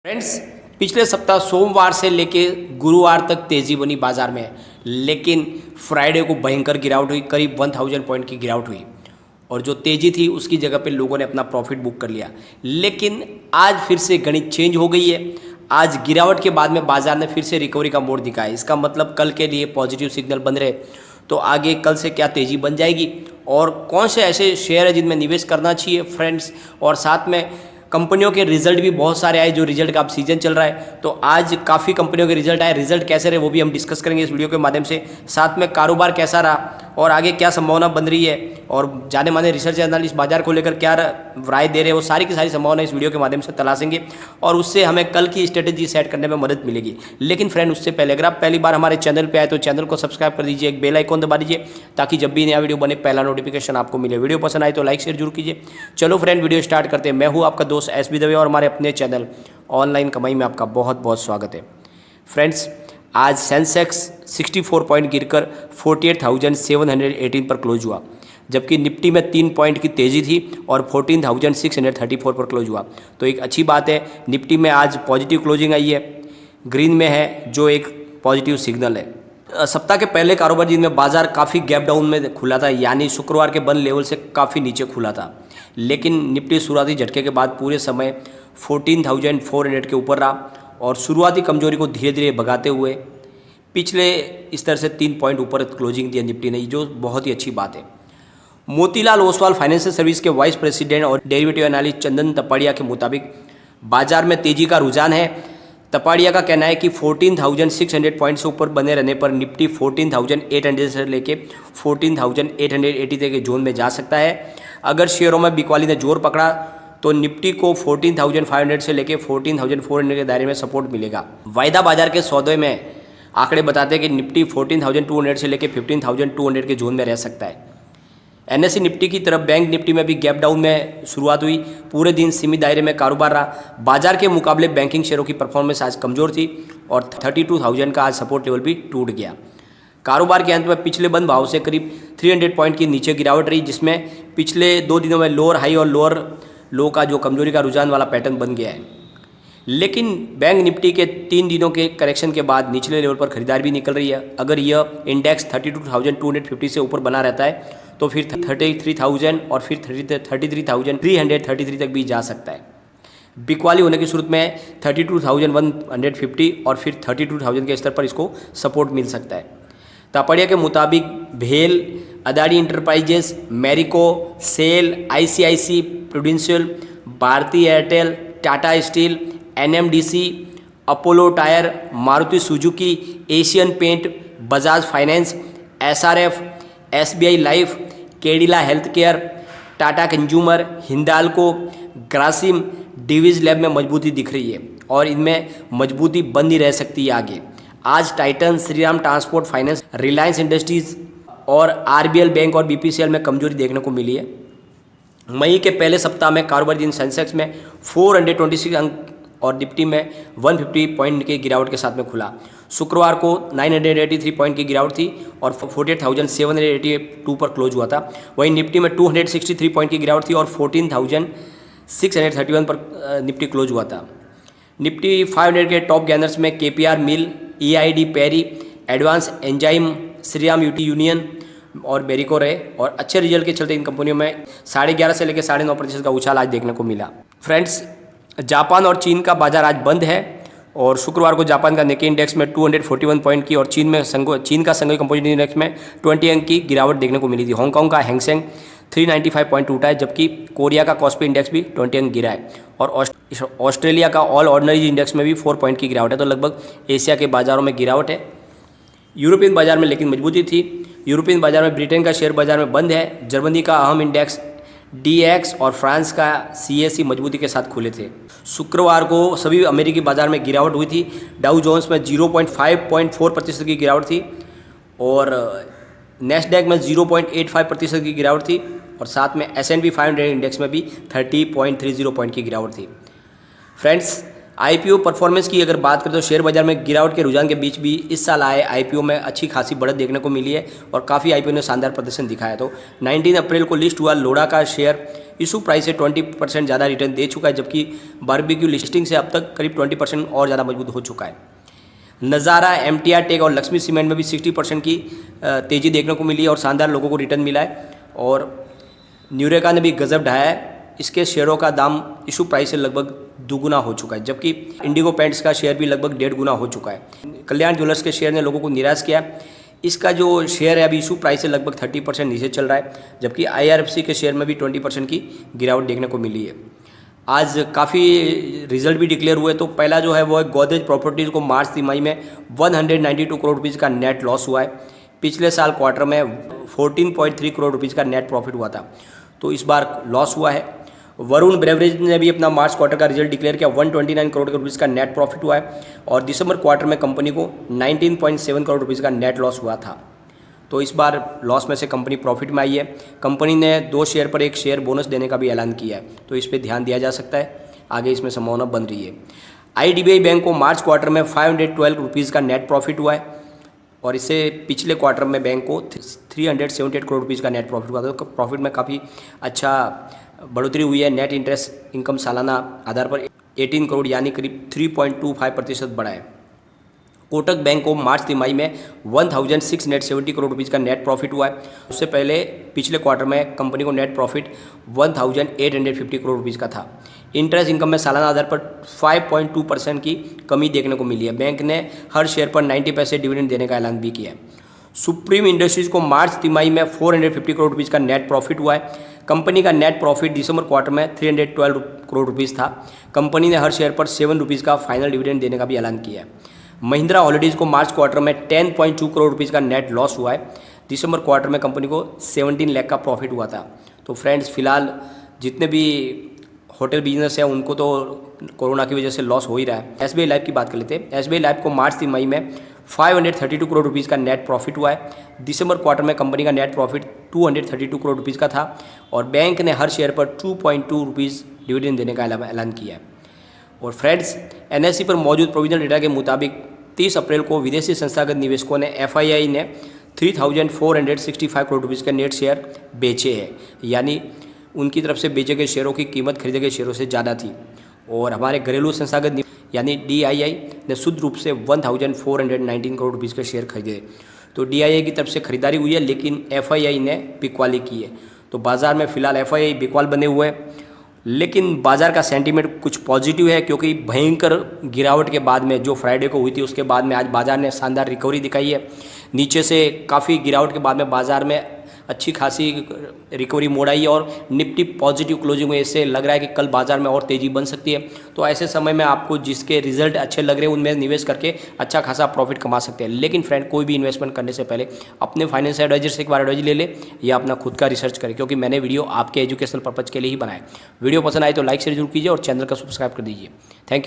Friends, पिछले सप्ताह सोमवार से लेके गुरुवार तक तेजी बनी बाजार में, लेकिन फ्राइडे को भयंकर गिरावट हुई। करीब 1000 पॉइंट की गिरावट हुई और जो तेजी थी उसकी जगह पे लोगों ने अपना प्रॉफिट बुक कर लिया। लेकिन आज फिर से गणित चेंज हो गई है। आज गिरावट के बाद में बाजार ने फिर से रिकवरी का मोड़ दिखाया। इसका मतलब कल के लिए पॉजिटिव सिग्नल बन रहे। तो आगे कल से क्या तेजी बन जाएगी और कौन से ऐसे शेयर है जिनमें निवेश करना चाहिए फ्रेंड्स, और साथ में कंपनियों के रिजल्ट भी बहुत सारे आए, जो रिजल्ट का अब सीजन चल रहा है। तो आज काफ़ी कंपनियों के रिजल्ट आए, रिजल्ट कैसे रहे वो भी हम डिस्कस करेंगे इस वीडियो के माध्यम से। साथ में कारोबार कैसा रहा और आगे क्या संभावना बन रही है और जाने माने रिसर्च एनालिस्ट बाजार को लेकर क्या राय दे रहे हैं, वो सारी की सारी संभावना इस वीडियो के माध्यम से तलाशेंगे और उससे हमें कल की स्ट्रेटेजी सेट करने में मदद मिलेगी। लेकिन फ्रेंड, उससे पहले अगर आप पहली बार हमारे चैनल पे आए तो चैनल को सब्सक्राइब कर दीजिए, एक बेल आइकॉन दबा दीजिए ताकि जब भी नया वीडियो बने पहला नोटिफिकेशन आपको मिले। वीडियो पसंद आए तो लाइक शेयर जरूर कीजिए। चलो फ्रेंड, वीडियो स्टार्ट करते हैं। मैं हूँ आपका दोस्त SB दवे और हमारे अपने चैनल ऑनलाइन कमाई में आपका बहुत बहुत स्वागत है। फ्रेंड्स, आज सेंसेक्स 64 पॉइंट गिरकर 48,718 पर क्लोज हुआ, जबकि निफ्टी में 3 पॉइंट की तेज़ी थी और 14,634 पर क्लोज हुआ। तो एक अच्छी बात है, निफ्टी में आज पॉजिटिव क्लोजिंग आई है, ग्रीन में है, जो एक पॉजिटिव सिग्नल है। सप्ताह के पहले कारोबार दिन में बाजार काफ़ी गैप डाउन में खुला था, यानी शुक्रवार के बंद लेवल से काफ़ी नीचे खुला था। लेकिन निफ्टी शुरुआती झटके के बाद पूरे समय 14,400 के ऊपर रहा और शुरुआती कमजोरी को धीरे धीरे भगाते हुए पिछले स्तर से 3 पॉइंट ऊपर क्लोजिंग दिया निफ्टी ने, जो बहुत ही अच्छी बात है। मोतीलाल ओसवाल फाइनेंशियल सर्विस के वाइस प्रेसिडेंट और डेरिवेटिव एनालिस्ट चंदन तपाड़िया के मुताबिक बाजार में तेजी का रुझान है। तपाड़िया का कहना है कि 14,600 पॉइंट से ऊपर बने रहने पर निफ्टी 14,800 से लेके 14,880 तक के जोन में जा सकता है। अगर शेयरों में बिकवाली ने जोर पकड़ा तो निफ्टी को 14,500 से लेके 14,400 के दायरे में सपोर्ट मिलेगा। वायदा बाजार के सौदे में आंकड़े बताते हैं कि निफ्टी 14,200 से लेके 15,200 के जोन में रह सकता है। NSE निफ्टी की तरफ बैंक निफ्टी में भी गैप डाउन में शुरुआत हुई। पूरे दिन सीमित दायरे में कारोबार रहा। बाजार के मुकाबले बैंकिंग शेयरों की परफॉर्मेंस आज कमजोर थी और 32,000 का आज सपोर्ट लेवल भी टूट गया। कारोबार के अंत में पिछले बंद भाव से करीब 300 पॉइंट की नीचे गिरावट रही, जिसमें पिछले 2 दिनों में लोअर हाई और लोअर लो का जो कमजोरी का रुझान वाला पैटर्न बन गया है। लेकिन बैंक निफ्टी के 3 दिनों के करेक्शन के बाद निचले लेवल पर खरीदार भी निकल रही है। अगर यह इंडेक्स 32,250 से ऊपर बना रहता है तो फिर 33,000 और फिर 33,333 तक भी जा सकता है। बिकवाली होने की सूरत में 32,150 और फिर 32,000 के स्तर पर इसको सपोर्ट मिल सकता है। तापड़िया के मुताबिक भेल, Adani enterprises, Marico, SAIL, ICICI prudential, Bharti Airtel, Tata steel, NMDC, Apollo tyre, Maruti Suzuki, Asian paint, Bajaj finance, SRF, SBI life, Cadila health care, Tata consumer, Hindalco, Grasim, Divi's lab में मजबूती दिख रही है और इनमें मजबूती बनी रह सकती है आगे। आज Titan, Shriram transport finance, Reliance industries और RBL बैंक और BPCL में कमजोरी देखने को मिली है। मई के पहले सप्ताह में कारोबारी दिन सेंसेक्स में 426 अंक और निफ्टी में 150 पॉइंट के गिरावट के साथ में खुला। शुक्रवार को 983 पॉइंट की गिरावट थी और 48,782 पर क्लोज हुआ था। वहीं निफ्टी में 263 पॉइंट की गिरावट थी और 14,631 पर निफ्टी क्लोज हुआ था। निफ्टी 500 के टॉप गेनर्स में KPR mill, EID Parry, advance enzyme, Shriram union और बेरिको रहे और अच्छे रिजल्ट के चलते इन कंपनियों में 11.5 से लेकर 9.5% का उछाल आज देखने को मिला। फ्रेंड्स, जापान और चीन का बाजार आज बंद है और शुक्रवार को जापान का निक्की इंडेक्स में 241 पॉइंट की और चीन का संघी कंपोजिट इंडेक्स में 20 अंक की गिरावट देखने को मिली थी। हांगकांग का हैंगसेंग 395 पॉइंट टूटा है, जबकि कोरिया का कॉस्पी इंडेक्स भी 20 अंक गिरा है और ऑस्ट्रेलिया का ऑल ऑर्डिनरी इंडेक्स में भी 4 पॉइंट की गिरावट है। तो लगभग एशिया के बाजारों में गिरावट है। यूरोपियन बाजार में लेकिन मजबूती थी। यूरोपियन बाजार में ब्रिटेन का शेयर बाजार में बंद है। जर्मनी का अहम इंडेक्स DAX और फ्रांस का CAC मजबूती के साथ खुले थे। शुक्रवार को सभी अमेरिकी बाजार में गिरावट हुई थी। डाउ जोन्स में 0.4% की गिरावट थी और नेस्डैक में 0.85% की गिरावट थी और साथ में S&P 500 इंडेक्स में भी 30.30 पॉइंट की गिरावट थी। फ्रेंड्स, आईपीओ परफॉर्मेंस की अगर बात करें तो शेयर बाजार में गिरावट के रुझान के बीच भी इस साल आए आईपीओ में अच्छी खासी बढ़त देखने को मिली है और काफ़ी आईपीओ ने शानदार प्रदर्शन दिखाया। तो 19 अप्रैल को लिस्ट हुआ लोडा का शेयर इशू प्राइस से 20% ज़्यादा रिटर्न दे चुका है, जबकि बारबेक्यू लिस्टिंग से अब तक करीब 20% और ज़्यादा मजबूत हो चुका है। नज़ारा, एमटीआर टेक और लक्ष्मी सीमेंट में भी 60% की तेज़ी देखने को मिली है और शानदार लोगों को रिटर्न मिला है। और न्यूरेका ने भी गजब ढाया है, इसके शेयरों का दाम इशू प्राइस से लगभग दुगुना हो चुका है, जबकि इंडिगो पेंट्स का शेयर भी लगभग 1.5 गुना हो चुका है। कल्याण ज्वेलर्स के शेयर ने लोगों को निराश किया, इसका जो शेयर है अभी इशू प्राइस से लगभग 30% नीचे चल रहा है, जबकि आईआरएफसी के शेयर में भी 20% की गिरावट देखने को मिली है। आज काफ़ी रिजल्ट भी डिक्लेयर हुए, तो पहला जो है वो है गोदरेज प्रॉपर्टीज़ को मार्च तिमाही में 192 करोड़ रुपीज़ का नेट लॉस हुआ है। पिछले साल क्वार्टर में 14.3 करोड़ रुपीज़ का नेट प्रॉफिट हुआ था, तो इस बार लॉस हुआ है। वरुण ब्रेवरेज ने भी अपना मार्च क्वार्टर का रिजल्ट डिक्लेयर किया, 129 करोड़ रुपीज़ का नेट प्रॉफिट हुआ है और दिसंबर क्वार्टर में कंपनी को 19.7 करोड़ रुपीज़ का नेट लॉस हुआ था। तो इस बार लॉस में से कंपनी प्रॉफिट में आई है। कंपनी ने 2 शेयर पर 1 शेयर बोनस देने का भी ऐलान किया है, तो इस पर ध्यान दिया जा सकता है, आगे इसमें संभावना बन रही है। आईडीबीआई बैंक को मार्च क्वार्टर में 512 रुपीज़ का नेट प्रॉफिट हुआ है और इससे पिछले क्वार्टर में बैंक को 378 करोड़ रुपीज़ का नेट प्रॉफिट हुआ था। तो प्रॉफिट में काफ़ी अच्छा बढ़ोतरी हुई है। नेट इंटरेस्ट इनकम सालाना आधार पर 18 करोड़ यानी करीब 3.25% बढ़ा है। कोटक बैंक को मार्च तिमाही में 1670 करोड़ रुपीज़ का नेट प्रॉफिट हुआ है। उससे पहले पिछले क्वार्टर में कंपनी को नेट प्रॉफिट 1850 करोड़ रुपीज़ का था। इंटरेस्ट इनकम में सालाना आधार पर 5.2% की कमी देखने को मिली है। बैंक ने हर शेयर पर 90 पैसे डिविडेंड देने का ऐलान भी किया है। सुप्रीम इंडस्ट्रीज़ को मार्च तिमाही में 450 करोड़ रुपीज़ का नेट प्रॉफिट हुआ है। कंपनी का नेट प्रॉफिट दिसंबर क्वार्टर में 312 करोड़ रुपीज़ था। कंपनी ने हर शेयर पर 7 रुपीज़ का फाइनल डिविडेंड देने का भी ऐलान किया है। महिंद्रा हॉलीडेज़ को मार्च क्वार्टर में 10.2 करोड़ रुपीज़ का नेट लॉस हुआ है। दिसंबर क्वार्टर में कंपनी को 17 लाख का प्रॉफिट हुआ था। तो फ्रेंड्स, फिलहाल जितने भी होटल बिजनेस है उनको तो कोरोना की वजह से लॉस हो ही रहा है। एसबीआई लाइफ की बात कर लेते हैं। एसबीआई लाइफ को मार्च तिमाही में 532 करोड़ रुपीज़ का नेट प्रॉफिट हुआ है। दिसंबर क्वार्टर में कंपनी का नेट प्रॉफिट 232 करोड़ रुपीज़ का था और बैंक ने हर शेयर पर 2.2 रुपीज़ डिविडेंड देने का ऐलान किया है। और फ्रेंड्स, एनएसई पर मौजूद प्रोविजनल डेटा के मुताबिक 30 अप्रैल को विदेशी संस्थागत निवेशकों ने एफआईआई ने 3465 करोड़ रुपीज़ के नेट शेयर बेचे हैं, यानी उनकी तरफ से बेचे गए शेयरों की कीमत खरीदे गए शेयरों से ज़्यादा थी। और हमारे घरेलू संस्थागत यानी डीआईआई ने शुद्ध रूप से 1419 करोड़ रुपीज़ के शेयर खरीदे। तो डीआईआई की तरफ से खरीदारी हुई है, लेकिन एफआईआई ने बिकवाली की है। तो बाज़ार में फ़िलहाल एफआईआई बिकवाल बने हुए हैं, लेकिन बाज़ार का सेंटीमेंट कुछ पॉजिटिव है, क्योंकि भयंकर गिरावट के बाद में जो फ्राइडे को हुई थी उसके बाद में आज बाज़ार ने शानदार रिकवरी दिखाई है। नीचे से काफ़ी गिरावट के बाद में बाज़ार में अच्छी खासी रिकवरी मोड़ आई है और निफ्टी पॉजिटिव क्लोजिंग हुई। इससे लग रहा है कि कल बाज़ार में और तेज़ी बन सकती है। तो ऐसे समय में आपको जिसके रिजल्ट अच्छे लग रहे हैं उनमें निवेश करके अच्छा खासा प्रॉफिट कमा सकते हैं। लेकिन फ्रेंड, कोई भी इन्वेस्टमेंट करने से पहले अपने फाइनेंशियल एडवाइजर से एक बार एडवाइज ले ले या अपना खुद का रिसर्च करें, क्योंकि मैंने वीडियो आपके एजुकेशनल पर्पज़ के लिए ही बनाया। वीडियो पसंद आए तो लाइक शेयर जरूर कीजिए और चैनल का सब्सक्राइब कर दीजिए। Thank you.